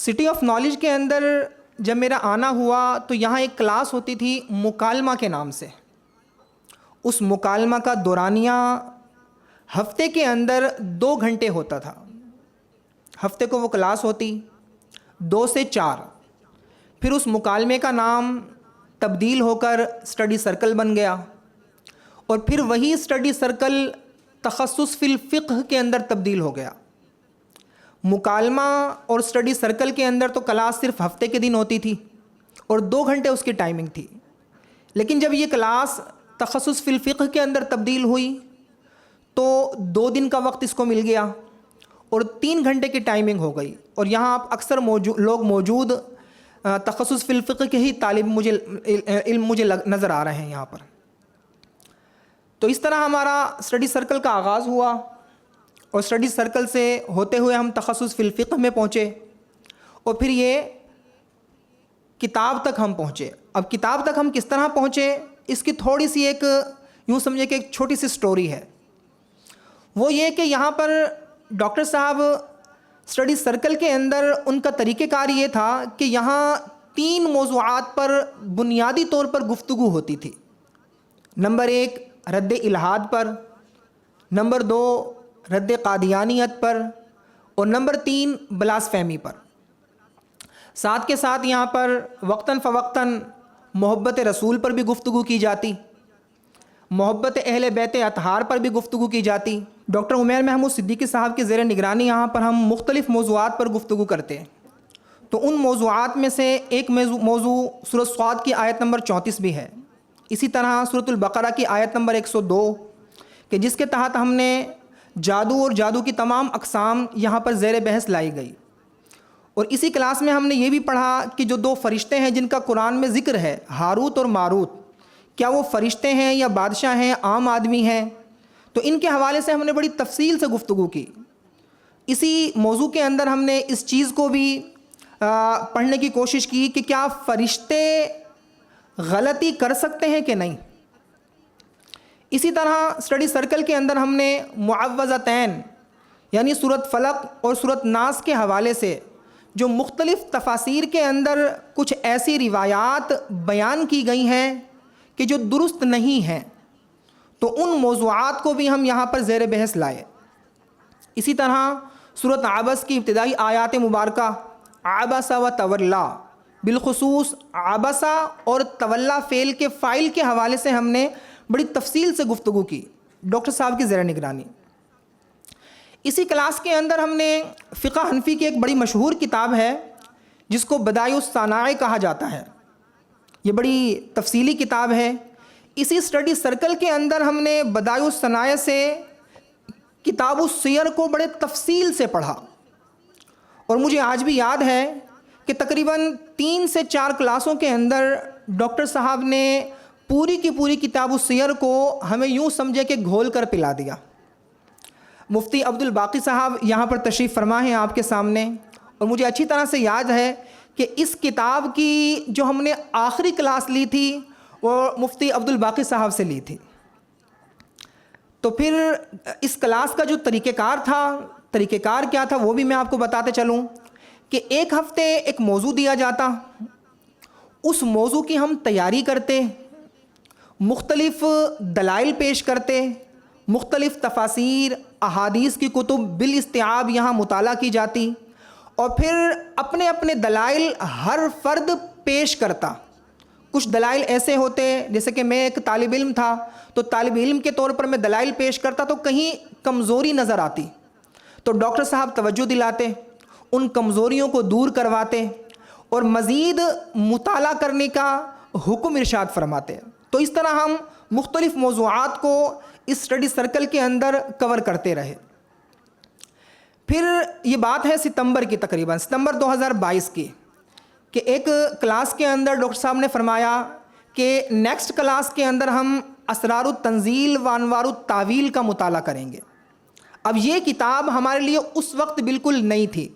City of knowledge کے اندر جب میرا آنا ہوا تو یہاں ایک کلاس ہوتی تھی مکالمہ کے نام سے. اس مکالمہ کا دورانیہ ہفتے کے اندر 2 گھنٹے ہوتا تھا. ہفتے کو وہ کلاس ہوتی 2 سے 4. پھر اس مکالمے کا نام تبدیل ہو کر اسٹڈی سرکل بن گیا، اور پھر وہی اسٹڈی سرکل تخصص فی الفقہ کے اندر تبدیل ہو گیا. مکالمہ اور اسٹڈی سرکل کے اندر تو کلاس صرف ہفتے کے دن ہوتی تھی اور 2 گھنٹے اس کی ٹائمنگ تھی، لیکن جب یہ کلاس تخصص فی الفقہ کے اندر تبدیل ہوئی تو 2 دن کا وقت اس کو مل گیا اور 3 گھنٹے کی ٹائمنگ ہو گئی. اور یہاں آپ اکثر لوگ موجود تخصص فی الفقہ کے ہی طالب علم مجھے نظر آ رہے ہیں یہاں پر. تو اس طرح ہمارا اسٹڈی سرکل کا آغاز ہوا اور اسٹڈی سرکل سے ہوتے ہوئے ہم تخصص فی الفقہ میں پہنچے اور پھر یہ کتاب تک ہم پہنچے. اب کتاب تک ہم کس طرح پہنچے، اس کی تھوڑی سی ایک یوں سمجھے کہ ایک چھوٹی سی سٹوری ہے. وہ یہ کہ یہاں پر ڈاکٹر صاحب اسٹڈی سرکل کے اندر ان کا طریقہ کار یہ تھا کہ یہاں 3 موضوعات پر بنیادی طور پر گفتگو ہوتی تھی. نمبر 1 رد الحاد پر، نمبر 2 رد قادیانیت پر، اور نمبر 3 بلاسفیمی پر. ساتھ کے ساتھ یہاں پر وقتاً فوقتاً محبت رسول پر بھی گفتگو کی جاتی، محبت اہل بیت اطہار پر بھی گفتگو کی جاتی. ڈاکٹر عمیر محمود صدیقی صاحب کے زیر نگرانی یہاں پر ہم مختلف موضوعات پر گفتگو کرتے ہیں. تو ان موضوعات میں سے ایک موضوع سورۃ صاد کی آیت نمبر 34 بھی ہے. اسی طرح سورۃ البقرہ کی آیت نمبر 102 کہ جس کے تحت ہم نے جادو اور جادو کی تمام اقسام یہاں پر زیر بحث لائی گئی. اور اسی کلاس میں ہم نے یہ بھی پڑھا کہ جو 2 فرشتے ہیں جن کا قرآن میں ذکر ہے، ہاروت اور ماروت، کیا وہ فرشتے ہیں یا بادشاہ ہیں، عام آدمی ہیں؟ تو ان کے حوالے سے ہم نے بڑی تفصیل سے گفتگو کی. اسی موضوع کے اندر ہم نے اس چیز کو بھی پڑھنے کی کوشش کی کہ کیا فرشتے غلطی کر سکتے ہیں کہ نہیں. اسی طرح اسٹڈی سرکل کے اندر ہم نے معوذتین یعنی سورۃ فلق اور سورۃ ناس کے حوالے سے جو مختلف تفاسیر کے اندر کچھ ایسی روایات بیان کی گئی ہیں کہ جو درست نہیں ہیں، تو ان موضوعات کو بھی ہم یہاں پر زیر بحث لائے. اسی طرح سورۃ عبس کی ابتدائی آیات مبارکہ عبس و تولا، بالخصوص عبسہ اور تولا فعل کے فاعل کے حوالے سے ہم نے بڑی تفصیل سے گفتگو کی ڈاکٹر صاحب کی زیر نگرانی. اسی کلاس کے اندر ہم نے فقہ حنفی کی ایک بڑی مشہور کتاب ہے جس کو بدائع الصنائع کہا جاتا ہے. یہ بڑی تفصیلی کتاب ہے. اسی اسٹڈی سرکل کے اندر ہم نے بدائع الصنائع سے کتاب السیر کو بڑے تفصیل سے پڑھا، اور مجھے آج بھی یاد ہے کہ تقریباً 3 سے 4 کلاسوں کے اندر ڈاکٹر صاحب نے پوری کی پوری کتاب السیر کو ہمیں یوں سمجھے کہ گھول کر پلا دیا. مفتی عبد الباقی صاحب یہاں پر تشریف فرما ہیں آپ کے سامنے، اور مجھے اچھی طرح سے یاد ہے کہ اس کتاب کی جو ہم نے آخری کلاس لی تھی وہ مفتی عبد الباقی صاحب سے لی تھی. تو پھر اس کلاس کا جو طریقہ کار کیا تھا وہ بھی میں آپ کو بتاتے چلوں کہ ایک ہفتے ایک موضوع دیا جاتا، اس موضوع کی ہم تیاری کرتے، مختلف دلائل پیش کرتے، مختلف تفاسیر احادیث کی کتب بالاستیعاب یہاں مطالعہ کی جاتی، اور پھر اپنے اپنے دلائل ہر فرد پیش کرتا. کچھ دلائل ایسے ہوتے جیسے کہ میں ایک طالب علم تھا تو طالب علم کے طور پر میں دلائل پیش کرتا تو کہیں کمزوری نظر آتی تو ڈاکٹر صاحب توجہ دلاتے، ان کمزوریوں کو دور کرواتے اور مزید مطالعہ کرنے کا حکم ارشاد فرماتے. تو اس طرح ہم مختلف موضوعات کو اس اسٹڈی سرکل کے اندر کور کرتے رہے. پھر یہ بات ہے ستمبر کی، تقریباً ستمبر 2022 کی، کہ ایک کلاس کے اندر ڈاکٹر صاحب نے فرمایا کہ نیکسٹ کلاس کے اندر ہم اسرار التنزیل و انوار التاویل کا مطالعہ کریں گے. اب یہ کتاب ہمارے لیے اس وقت بالکل نئی تھی.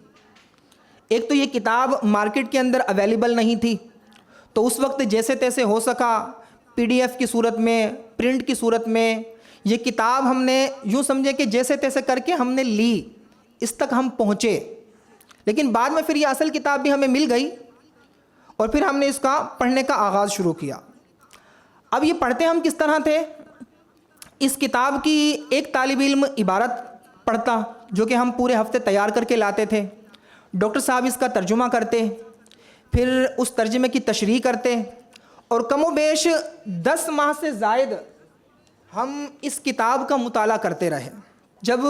ایک تو یہ کتاب مارکیٹ کے اندر اویلیبل نہیں تھی، تو اس وقت جیسے تیسے ہو سکا PDF کی صورت میں، پرنٹ کی صورت میں یہ کتاب ہم نے یوں سمجھے کہ جیسے تیسے کر کے ہم نے لی، اس تک ہم پہنچے. لیکن بعد میں پھر یہ اصل کتاب بھی ہمیں مل گئی اور پھر ہم نے اس کا پڑھنے کا آغاز شروع کیا۔ اب یہ پڑھتے ہم کس طرح تھے؟ اس کتاب کی ایک طالب علم عبارت پڑھتا جو کہ ہم پورے ہفتے تیار کر کے لاتے تھے، ڈاکٹر صاحب اس کا ترجمہ کرتے، پھر اس ترجمے کی تشریح کرتے، اور کم و بیش 10 ماہ سے زائد ہم اس کتاب کا مطالعہ کرتے رہے۔ جب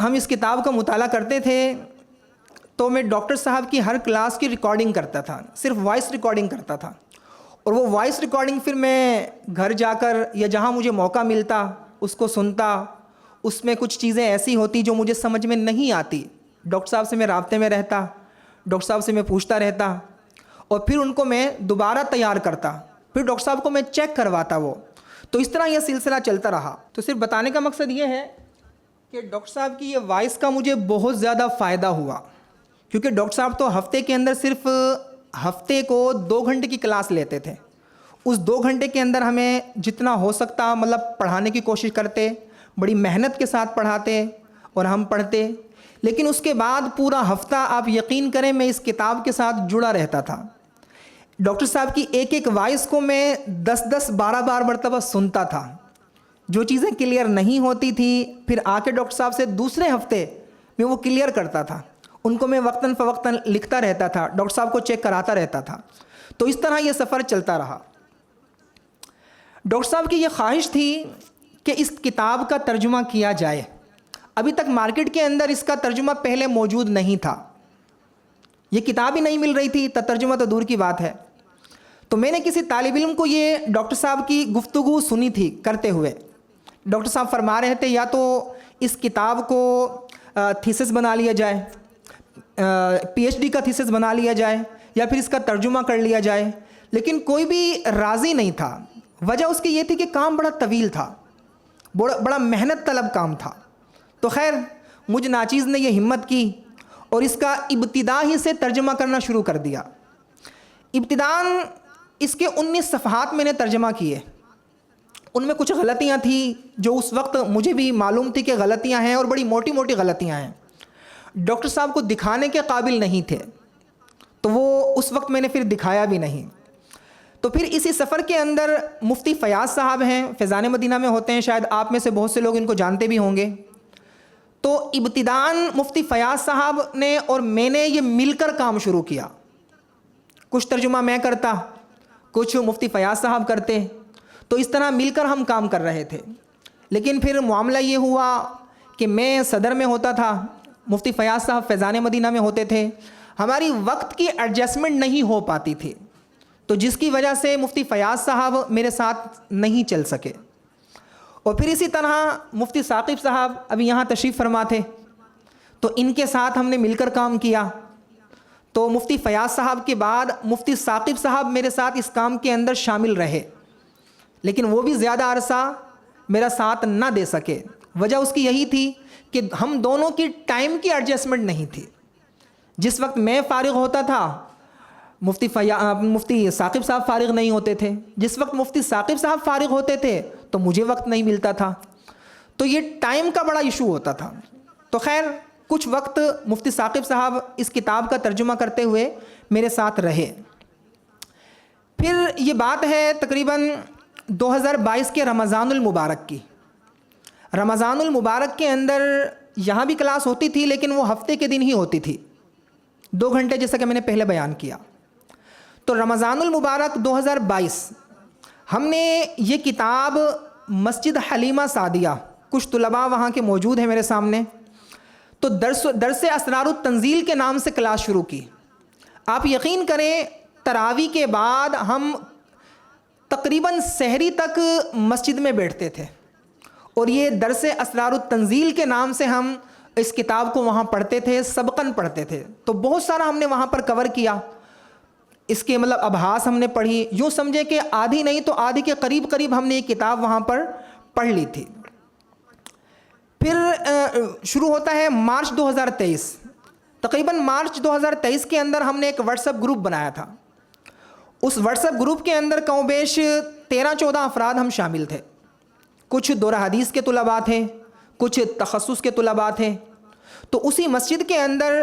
ہم اس کتاب کا مطالعہ کرتے تھے تو میں ڈاکٹر صاحب کی ہر کلاس کی ریکارڈنگ کرتا تھا، صرف وائس ریکارڈنگ کرتا تھا، اور وہ وائس ریکارڈنگ پھر میں گھر جا کر یا جہاں مجھے موقع ملتا اس کو سنتا۔ اس میں کچھ چیزیں ایسی ہوتی جو مجھے سمجھ میں نہیں آتی، ڈاکٹر صاحب سے میں رابطے میں رہتا، ڈاکٹر صاحب سے میں پوچھتا رہتا، اور پھر ان کو میں دوبارہ تیار کرتا، پھر ڈاکٹر صاحب کو میں چیک کرواتا وہ۔ تو اس طرح یہ سلسلہ چلتا رہا۔ تو صرف بتانے کا مقصد یہ ہے کہ ڈاکٹر صاحب کی یہ وائس کا مجھے بہت زیادہ فائدہ ہوا، کیونکہ ڈاکٹر صاحب تو ہفتے کے اندر صرف ہفتے کو 2 گھنٹے کی کلاس لیتے تھے۔ اس 2 گھنٹے کے اندر ہمیں جتنا ہو سکتا مطلب پڑھانے کی کوشش کرتے، بڑی محنت کے ساتھ پڑھاتے اور ہم پڑھتے، لیکن اس کے بعد پورا ہفتہ آپ یقین کریں میں اس کتاب کے ساتھ جڑا رہتا تھا۔ ڈاکٹر صاحب کی ایک ایک وائس کو میں 10 12 مرتبہ سنتا تھا۔ جو چیزیں کلیئر نہیں ہوتی تھی پھر آ کے ڈاکٹر صاحب سے دوسرے ہفتے میں وہ کلیئر کرتا تھا، ان کو میں وقتاً فوقتاً لکھتا رہتا تھا، ڈاکٹر صاحب کو چیک کراتا رہتا تھا۔ تو اس طرح یہ سفر چلتا رہا۔ ڈاکٹر صاحب کی یہ خواہش تھی کہ اس کتاب کا ترجمہ کیا جائے۔ ابھی تک مارکیٹ کے اندر اس کا ترجمہ پہلے موجود نہیں تھا، یہ کتاب ہی نہیں مل رہی تھی، ترجمہ تو دور کی بات ہے۔ تو میں نے کسی طالب علم کو یہ ڈاکٹر صاحب کی گفتگو سنی تھی کرتے ہوئے۔ ڈاکٹر صاحب فرما رہے تھے یا تو اس کتاب کو تھیسس بنا لیا جائے، PhD کا تھیسس بنا لیا جائے، یا پھر اس کا ترجمہ کر لیا جائے، لیکن کوئی بھی راضی نہیں تھا۔ وجہ اس کی یہ تھی کہ کام بڑا طویل تھا، بڑا محنت طلب کام تھا۔ تو خیر مجھ ناچیز نے یہ ہمت کی اور اس کا ابتدا ہی سے ترجمہ کرنا شروع کر دیا۔ ابتداً اس کے 19 صفحات میں نے ترجمہ کیے۔ ان میں کچھ غلطیاں تھیں جو اس وقت مجھے بھی معلوم تھی کہ غلطیاں ہیں، اور بڑی موٹی موٹی غلطیاں ہیں، ڈاکٹر صاحب کو دکھانے کے قابل نہیں تھے، تو وہ اس وقت میں نے پھر دکھایا بھی نہیں۔ تو پھر اسی سفر کے اندر مفتی فیاض صاحب ہیں، فیضان مدینہ میں ہوتے ہیں، شاید آپ میں سے بہت سے لوگ ان کو جانتے بھی ہوں گے۔ تو ابتداً مفتی فیاض صاحب نے اور میں نے یہ مل کر کام شروع کیا۔ کچھ ترجمہ میں کرتا، کچھ مفتی فیاض صاحب کرتے، تو اس طرح مل کر ہم کام کر رہے تھے۔ لیکن پھر معاملہ یہ ہوا کہ میں صدر میں ہوتا تھا، مفتی فیاض صاحب فیضان مدینہ میں ہوتے تھے، ہماری وقت کی ایڈجسٹمنٹ نہیں ہو پاتی تھی، تو جس کی وجہ سے مفتی فیاض صاحب میرے ساتھ نہیں چل سکے۔ اور پھر اسی طرح مفتی ثاقب صاحب ابھی یہاں تشریف فرما تھے، تو ان کے ساتھ ہم نے مل کر کام کیا۔ تو مفتی فیاض صاحب کے بعد مفتی ثاقب صاحب میرے ساتھ اس کام کے اندر شامل رہے، لیکن وہ بھی زیادہ عرصہ میرا ساتھ نہ دے سکے۔ وجہ اس کی یہی تھی کہ ہم دونوں کی ٹائم کی ایڈجسٹمنٹ نہیں تھی۔ جس وقت میں فارغ ہوتا تھا مفتی ثاقب صاحب فارغ نہیں ہوتے تھے، جس وقت مفتی ثاقب صاحب فارغ ہوتے تھے تو مجھے وقت نہیں ملتا تھا، تو یہ ٹائم کا بڑا ایشو ہوتا تھا۔ تو خیر کچھ وقت مفتی ثاقب صاحب اس کتاب کا ترجمہ کرتے ہوئے میرے ساتھ رہے۔ پھر یہ بات ہے تقریباً 2022 کے رمضان المبارک کی۔ رمضان المبارک کے اندر یہاں بھی کلاس ہوتی تھی، لیکن وہ ہفتے کے دن ہی ہوتی تھی، 2 گھنٹے، جیسا کہ میں نے پہلے بیان کیا۔ تو رمضان المبارک 2022 ہم نے یہ کتاب مسجد حلیمہ سعدیہ، کچھ طلباء وہاں کے موجود ہیں میرے سامنے، تو درس اسرار التنزیل کے نام سے کلاس شروع کی۔ آپ یقین کریں تراویح کے بعد ہم تقریباً سحری تک مسجد میں بیٹھتے تھے، اور یہ درس اسرار التنزیل کے نام سے ہم اس کتاب کو وہاں پڑھتے تھے، سبقاً پڑھتے تھے۔ تو بہت سارا ہم نے وہاں پر کور کیا، اس کے مطلب ابحاث ہم نے پڑھی، یوں سمجھے کہ آدھی نہیں تو آدھی کے قریب ہم نے یہ کتاب وہاں پر پڑھ لی تھی۔ پھر شروع ہوتا ہے مارچ 2023، تقریباً مارچ 2023 کے اندر ہم نے ایک واٹس ایپ گروپ بنایا تھا۔ اس واٹس ایپ گروپ کے اندر کم و بیش 13-14 افراد ہم شامل تھے، کچھ دورہ حدیث کے طلباء تھے، کچھ تخصص کے طلباء تھے۔ تو اسی مسجد کے اندر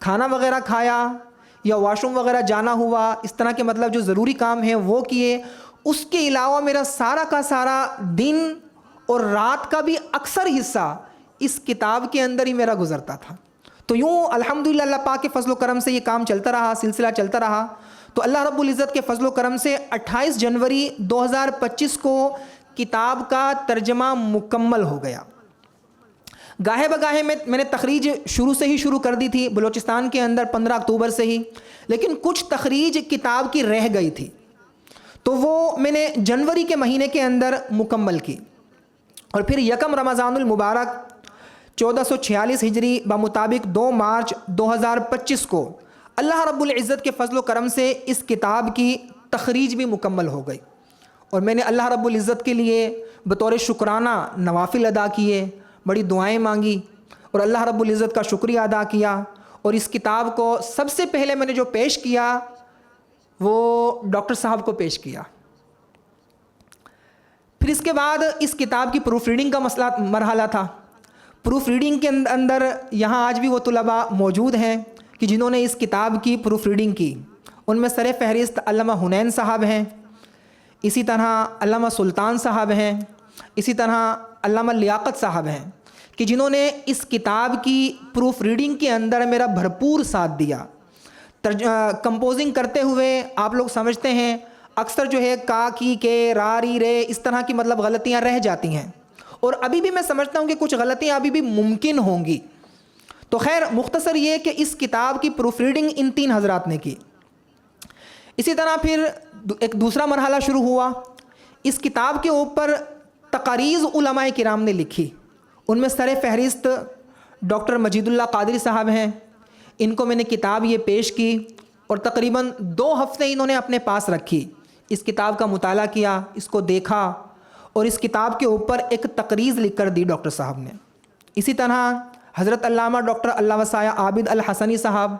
کھانا وغیرہ کھایا یا واش روم وغیرہ جانا ہوا، اس طرح کے مطلب جو ضروری کام ہیں وہ کیے، اس کے علاوہ میرا سارا کا سارا دن اور رات کا بھی اکثر حصہ اس کتاب کے اندر ہی میرا گزرتا تھا۔ تو یوں الحمدللہ اللہ پاک کے فضل و کرم سے یہ کام چلتا رہا، سلسلہ چلتا رہا۔ تو اللہ رب العزت کے فضل و کرم سے 28 جنوری 2025 کو کتاب کا ترجمہ مکمل ہو گیا۔ گاہے بگاہے میں نے تخریج شروع سے ہی شروع کر دی تھی بلوچستان کے اندر 15 اکتوبر سے ہی، لیکن کچھ تخریج کتاب کی رہ گئی تھی، تو وہ میں نے جنوری کے مہینے کے اندر مکمل کی، اور پھر یکم رمضان المبارک 1446 ہجری بمطابق 2 مارچ 2025 کو اللہ رب العزت کے فضل و کرم سے اس کتاب کی تخریج بھی مکمل ہو گئی، اور میں نے اللہ رب العزت کے لیے بطور شکرانہ نوافل ادا کیے، بڑی دعائیں مانگی اور اللہ رب العزت کا شکریہ ادا کیا، اور اس کتاب کو سب سے پہلے میں نے جو پیش کیا وہ ڈاکٹر صاحب کو پیش کیا۔ پھر اس کے بعد اس کتاب کی پروف ریڈنگ کا مرحلہ تھا۔ پروف ریڈنگ کے اندر یہاں آج بھی وہ طلباء موجود ہیں کہ جنہوں نے اس کتاب کی پروف ریڈنگ کی، ان میں سر فہرست علامہ حنین صاحب ہیں، اسی طرح علامہ سلطان صاحب ہیں، اسی طرح علامہ لیاقت صاحب ہیں، کہ جنہوں نے اس کتاب کی پروف ریڈنگ کے اندر میرا بھرپور ساتھ دیا۔ کمپوزنگ کرتے ہوئے آپ لوگ سمجھتے ہیں اکثر جو ہے کا کی کے را ری رے اس طرح کی مطلب غلطیاں رہ جاتی ہیں، اور ابھی بھی میں سمجھتا ہوں کہ کچھ غلطیاں ابھی بھی ممکن ہوں گی۔ تو خیر مختصر یہ کہ اس کتاب کی پروف ریڈنگ ان 3 حضرات نے کی۔ اسی طرح پھر ایک دوسرا مرحلہ شروع ہوا۔ اس کتاب کے اوپر تقاریض علماء کرام نے لکھی، ان میں سر فہرست ڈاکٹر مجید اللہ قادری صاحب ہیں، ان کو میں نے کتاب یہ پیش کی، اور تقریباً 2 ہفتے انہوں نے اپنے پاس رکھی، اس کتاب کا مطالعہ کیا، اس کو دیکھا، اور اس کتاب کے اوپر ایک تقریض لکھ کر دی ڈاکٹر صاحب نے۔ اسی طرح حضرت علامہ ڈاکٹر اللہ وسایہ عابد الحسنی صاحب،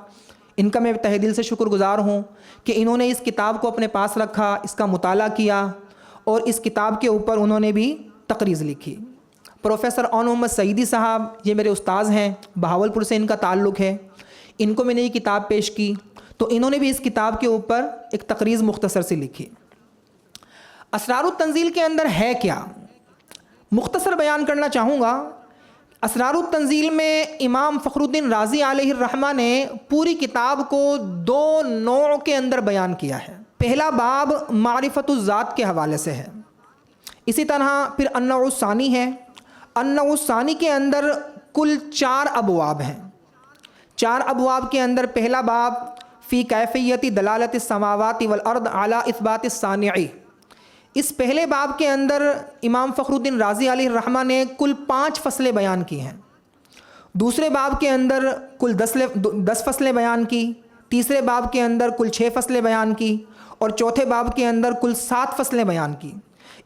ان کا میں تہہ دل سے شکر گزار ہوں کہ انہوں نے اس کتاب کو اپنے پاس رکھا، اس کا مطالعہ کیا، اور اس کتاب کے اوپر انہوں نے بھی تقریض لکھی۔ پروفیسر اون محمد سعیدی صاحب، یہ میرے استاذ ہیں، بہاولپور سے ان کا تعلق ہے، ان کو میں نے یہ کتاب پیش کی، تو انہوں نے بھی اس کتاب کے اوپر ایک تقریض مختصر سی لکھی۔ اسرار التنزیل کے اندر ہے کیا، مختصر بیان کرنا چاہوں گا۔ اسرار التنزیل میں امام فخر الدین رازی علیہ الرحمہ نے پوری کتاب کو 2 نوع کے اندر بیان کیا ہے۔ پہلا باب معرفت الذات کے حوالے سے ہے، اسی طرح پھر النوع الثانی ہے۔ النوع الثانی کے اندر کل 4 ابواب ہیں۔ 4 ابواب کے اندر پہلا باب فی کیفیت دلالت السماوات والارض علی اثبات الصانع، اس پہلے باب کے اندر امام فخر الدین رازی علیہ الرحمہ نے کل 5 فصلیں بیان کی ہیں۔ دوسرے باب کے اندر کل 10 فصلیں بیان کی، تیسرے باب کے اندر کل 6 فصلیں بیان کی، اور چوتھے باب کے اندر کل 7 فصلیں بیان کی۔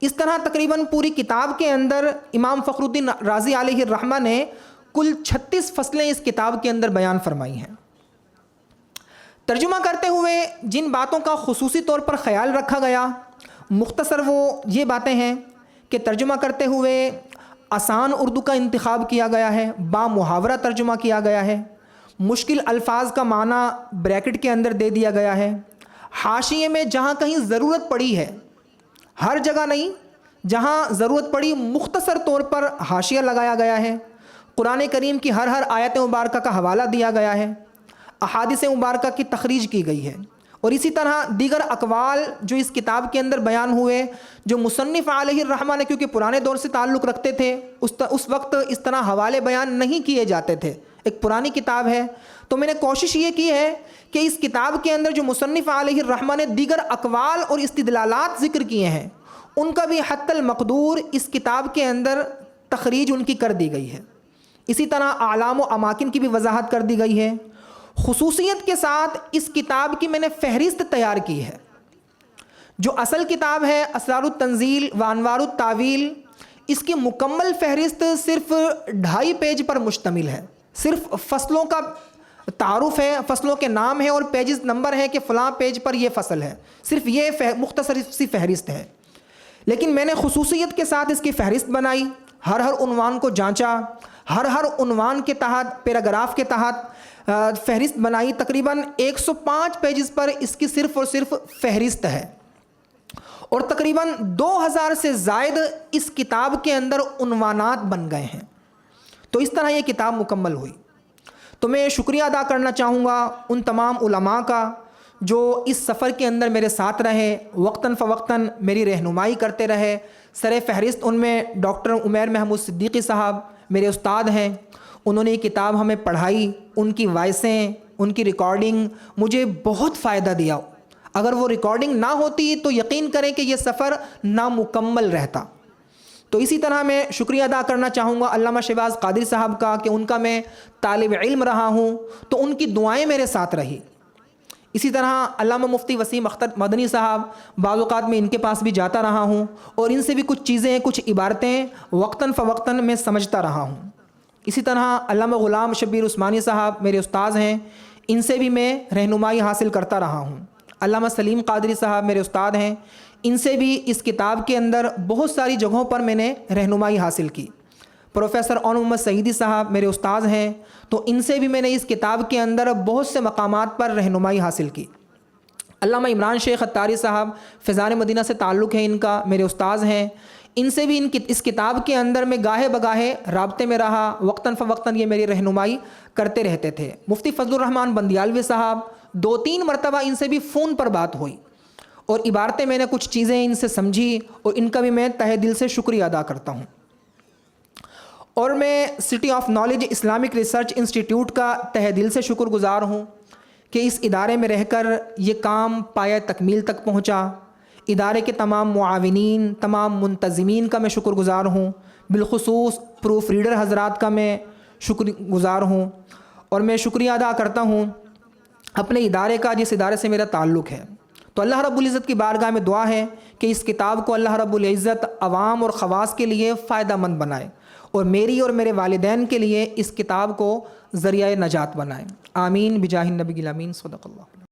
اس طرح تقریباً پوری کتاب کے اندر امام فخر الدین رازی علیہ الرحمہ نے کل 36 فصلیں اس کتاب کے اندر بیان فرمائی ہیں۔ ترجمہ کرتے ہوئے جن باتوں کا خصوصی طور پر خیال رکھا گیا، مختصر وہ یہ باتیں ہیں کہ ترجمہ کرتے ہوئے آسان اردو کا انتخاب کیا گیا ہے، با محاورہ ترجمہ کیا گیا ہے، مشکل الفاظ کا معنی بریکٹ کے اندر دے دیا گیا ہے، حاشیے میں جہاں کہیں ضرورت پڑی ہے، ہر جگہ نہیں، جہاں ضرورت پڑی مختصر طور پر حاشیہ لگایا گیا ہے، قرآن کریم کی ہر آیت مبارکہ کا حوالہ دیا گیا ہے، احادیث مبارکہ کی تخریج کی گئی ہے، اور اسی طرح دیگر اقوال جو اس کتاب کے اندر بیان ہوئے، جو مصنف علیہ الرحمہ نے کیونکہ پرانے دور سے تعلق رکھتے تھے، اس وقت اس طرح حوالے بیان نہیں کیے جاتے تھے، ایک پرانی کتاب ہے، تو میں نے کوشش یہ کی ہے کہ اس کتاب کے اندر جو مصنف علیہ الرحمہ نے دیگر اقوال اور استدلالات ذکر کیے ہیں، ان کا بھی حتی المقدور اس کتاب کے اندر تخریج ان کی کر دی گئی ہے۔ اسی طرح اعلام و اماکن کی بھی وضاحت کر دی گئی ہے۔ خصوصیت کے ساتھ اس کتاب کی میں نے فہرست تیار کی ہے۔ جو اصل کتاب ہے اسرار التنزیل و انوار التاویل، اس کی مکمل فہرست صرف 2.5 پیج پر مشتمل ہے، صرف فصلوں کا تعارف ہے، فصلوں کے نام ہیں اور پیجز نمبر ہے کہ فلاں پیج پر یہ فصل ہے، صرف یہ مختصر سی فہرست ہے۔ لیکن میں نے خصوصیت کے ساتھ اس کی فہرست بنائی، ہر عنوان کو جانچا، ہر عنوان کے تحت، پیراگراف کے تحت فہرست بنائی. تقریباً 105 پیجز پر اس کی صرف اور صرف فہرست ہے، اور تقریباً 2000 سے زائد اس کتاب کے اندر عنوانات بن گئے ہیں. تو اس طرح یہ کتاب مکمل ہوئی. تو میں شکریہ ادا کرنا چاہوں گا ان تمام علماء کا جو اس سفر کے اندر میرے ساتھ رہے، وقتاً فوقتاً میری رہنمائی کرتے رہے. سر فہرست ان میں ڈاکٹر عمیر محمود صدیقی صاحب میرے استاد ہیں. انہوں نے یہ کتاب ہمیں پڑھائی، ان کی وائسیں، ان کی ریکارڈنگ مجھے بہت فائدہ دیا. اگر وہ ریکارڈنگ نہ ہوتی تو یقین کریں کہ یہ سفر نامکمل رہتا. تو اسی طرح میں شکریہ ادا کرنا چاہوں گا علامہ شہباز قادری صاحب کا کہ ان کا میں طالب علم رہا ہوں تو ان کی دعائیں میرے ساتھ رہی. اسی طرح علامہ مفتی وسیم اختر مدنی صاحب، بعض اوقات میں ان کے پاس بھی جاتا رہا ہوں اور ان سے بھی کچھ چیزیں، کچھ عبارتیں وقتاً فوقتاً میں سمجھتا رہا ہوں. اسی طرح علامہ غلام شبیر عثمانی صاحب میرے استاذ ہیں، ان سے بھی میں رہنمائی حاصل کرتا رہا ہوں. علامہ سلیم قادری صاحب میرے استاد ہیں، ان سے بھی اس کتاب کے اندر بہت ساری جگہوں پر میں نے رہنمائی حاصل کی. پروفیسر اون محمد سعیدی صاحب میرے استاذ ہیں، تو ان سے بھی میں نے اس کتاب کے اندر بہت سے مقامات پر رہنمائی حاصل کی. علامہ عمران شیخ اتاری صاحب فیضان مدینہ سے تعلق ہے ان کا، میرے استاذ ہیں. ان سے بھی اس کتاب کے اندر میں گاہے بگاہے رابطے میں رہا، وقتاً فوقتاً یہ میری رہنمائی کرتے رہتے تھے. مفتی فضل الرحمان بندیالوی صاحب 2-3 مرتبہ ان سے بھی فون پر بات ہوئی اور عبارتیں میں نے کچھ چیزیں ان سے سمجھی، اور ان کا بھی میں تہہ دل سے شکریہ ادا کرتا ہوں. اور میں city of knowledge Islamic research institute کا تہہ دل سے شکر گزار ہوں کہ اس ادارے میں رہ کر یہ کام پایہ تکمیل تک پہنچا. ادارے کے تمام معاونین، تمام منتظمین کا میں شکر گزار ہوں. بالخصوص پروف ریڈر حضرات کا میں شکر گزار ہوں. اور میں شکریہ ادا کرتا ہوں اپنے ادارے کا جس ادارے سے میرا تعلق ہے. تو اللہ رب العزت کی بارگاہ میں دعا ہے کہ اس کتاب کو اللہ رب العزت عوام اور خواص کے لیے فائدہ مند بنائے، اور میری اور میرے والدین کے لیے اس کتاب کو ذریعہ نجات بنائے. آمین بجاہ النبی الامین. صدق اللہ.